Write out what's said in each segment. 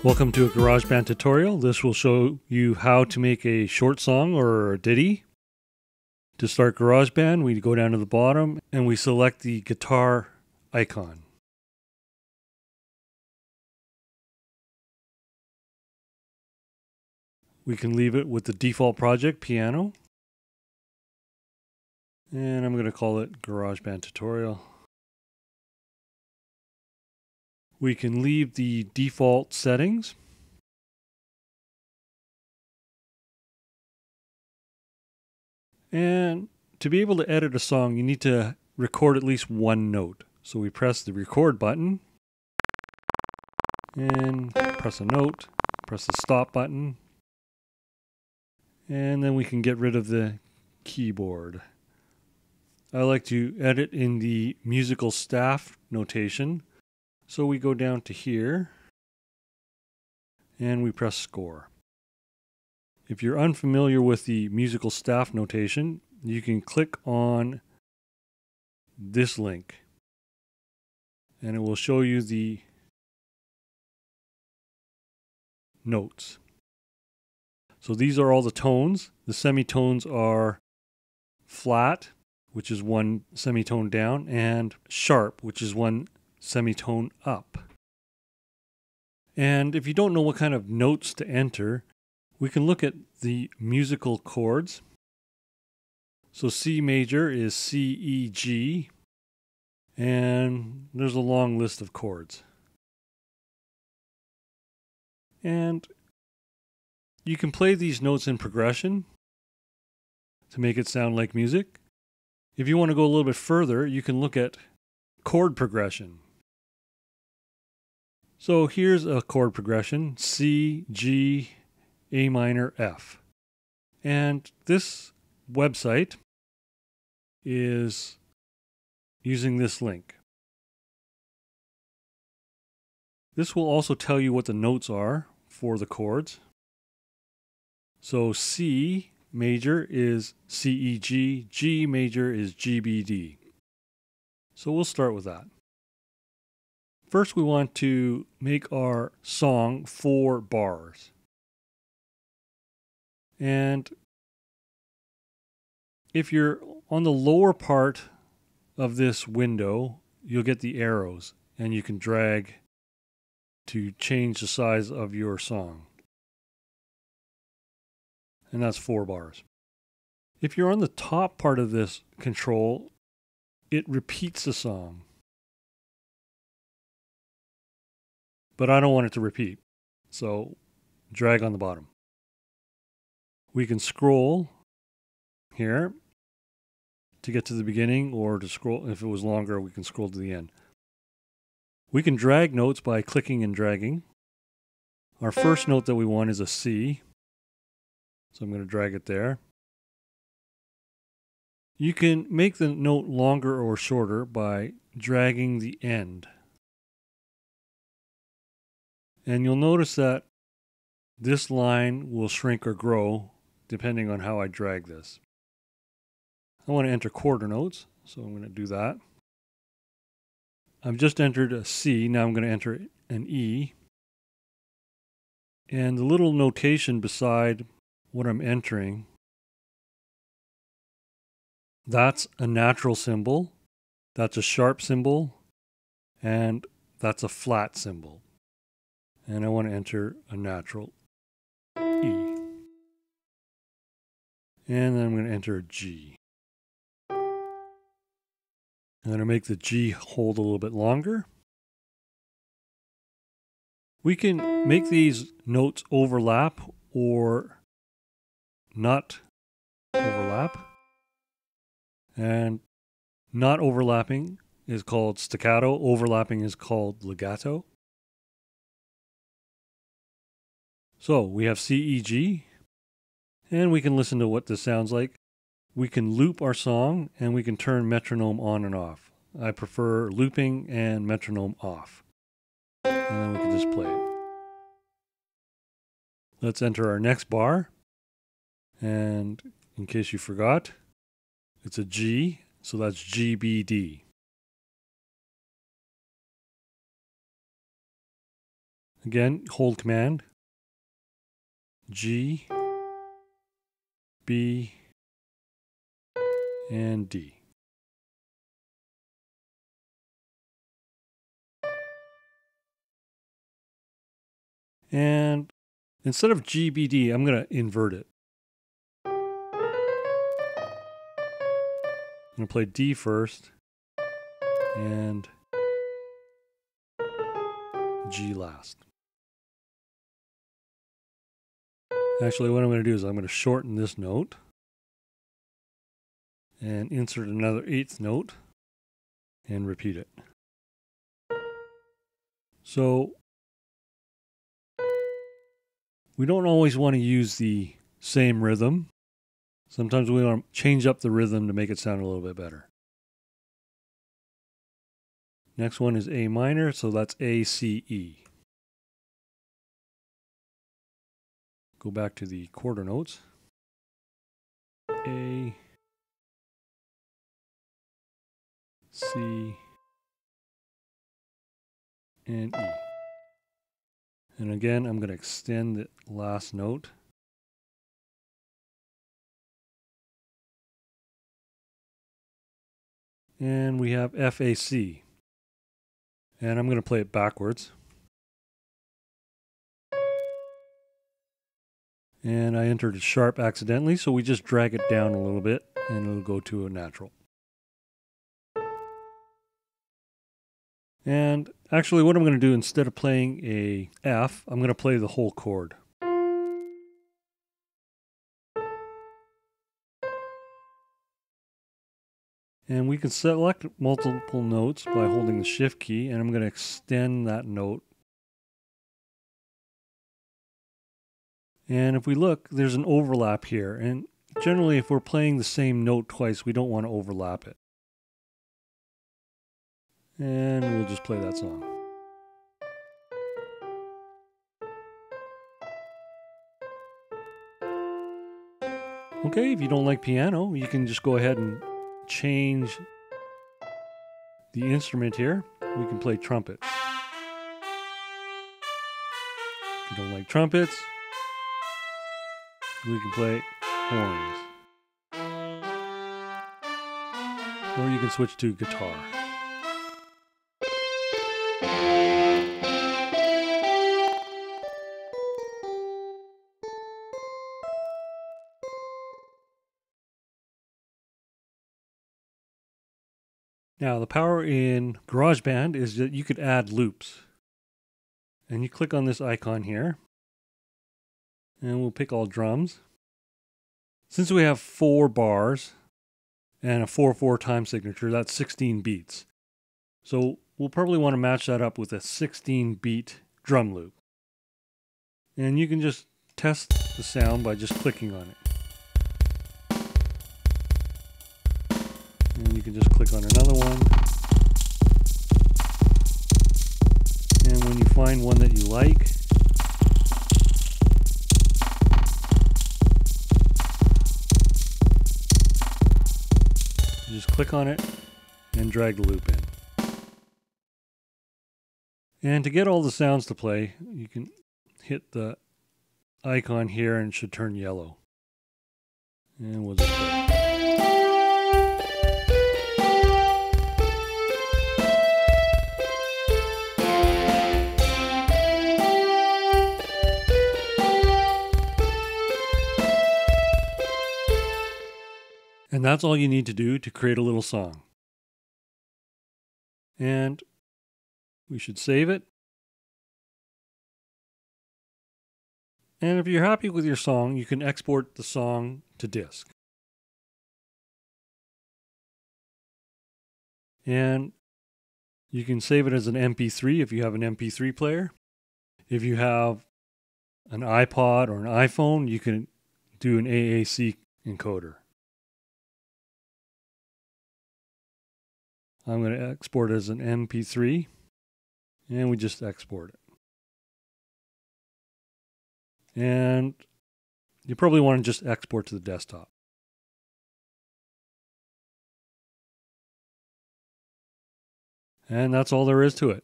Welcome to a GarageBand tutorial. This will show you how to make a short song or a ditty. To start GarageBand, we go down to the bottom and we select the guitar icon. We can leave it with the default project, piano. And I'm going to call it GarageBand tutorial. We can leave the default settings. And to be able to edit a song, you need to record at least one note. So we press the record button and press a note, press the stop button, and then we can get rid of the keyboard. I like to edit in the musical staff notation. So we go down to here and we press score. If you're unfamiliar with the musical staff notation, you can click on this link and it will show you the notes. So these are all the tones. The semitones are flat, which is one semitone down, and sharp, which is one semitone up. And if you don't know what kind of notes to enter, we can look at the musical chords. So C major is C, E, G, and there's a long list of chords. And you can play these notes in progression to make it sound like music. If you want to go a little bit further, you can look at chord progression. So here's a chord progression, C, G, A minor, F. And this website is using this link. This will also tell you what the notes are for the chords. So C major is C, E, G, G major is G, B, D. So we'll start with that. First, we want to make our song 4 bars. And if you're on the lower part of this window, you'll get the arrows and you can drag to change the size of your song. And that's 4 bars. If you're on the top part of this control, it repeats the song. But I don't want it to repeat, so drag on the bottom. We can scroll here to get to the beginning, or to scroll, if it was longer, we can scroll to the end. We can drag notes by clicking and dragging. Our first note that we want is a C, so I'm going to drag it there. You can make the note longer or shorter by dragging the end. And you'll notice that this line will shrink or grow depending on how I drag this. I want to enter quarter notes, so I'm going to do that. I've just entered a C, now I'm going to enter an E. And the little notation beside what I'm entering, that's a natural symbol, that's a sharp symbol, and that's a flat symbol. And I want to enter a natural E. And then I'm going to enter a G. I'm going to make the G hold a little bit longer. We can make these notes overlap or not overlap. And not overlapping is called staccato, overlapping is called legato. So we have C, E, G, and we can listen to what this sounds like. We can loop our song and we can turn metronome on and off. I prefer looping and metronome off. And then we can just play it. Let's enter our next bar. And in case you forgot, it's a G, so that's G, B, D. Again, hold Command, G, B, and D. And instead of G, B, D, I'm going to invert it. I'm going to play D first and G last. Actually, what I'm going to do is I'm going to shorten this note and insert another 8th note and repeat it. So we don't always want to use the same rhythm. Sometimes we want to change up the rhythm to make it sound a little bit better. Next one is A minor, so that's A, C, E. Go back to the quarter notes. A, C, and E. And again, I'm going to extend the last note. And we have F, A, C. And I'm going to play it backwards. And I entered a sharp accidentally, so we just drag it down a little bit and it'll go to a natural. And actually what I'm going to do, instead of playing a F, I'm going to play the whole chord. And we can select multiple notes by holding the Shift key, and I'm going to extend that note. And if we look, there's an overlap here. And generally, if we're playing the same note twice, we don't want to overlap it. And we'll just play that song. Okay, if you don't like piano, you can just go ahead and change the instrument here. We can play trumpet. If you don't like trumpets, we can play horns. Or you can switch to guitar. Now, the power in GarageBand is that you could add loops. And you click on this icon here. And we'll pick all drums. Since we have 4 bars and a 4/4 time signature, that's 16 beats. So we'll probably want to match that up with a 16-beat drum loop. And you can just test the sound by just clicking on it. And you can just click on another one. And when you find one that you like, you just click on it and drag the loop in. And to get all the sounds to play, you can hit the icon here and it should turn yellow. And we'll just play. And that's all you need to do to create a little song. And we should save it. And if you're happy with your song, you can export the song to disk. And you can save it as an MP3 if you have an MP3 player. If you have an iPod or an iPhone, you can do an AAC encoder. I'm going to export it as an MP3, and we just export it. And you probably want to just export to the desktop. And that's all there is to it.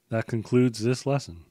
That concludes this lesson.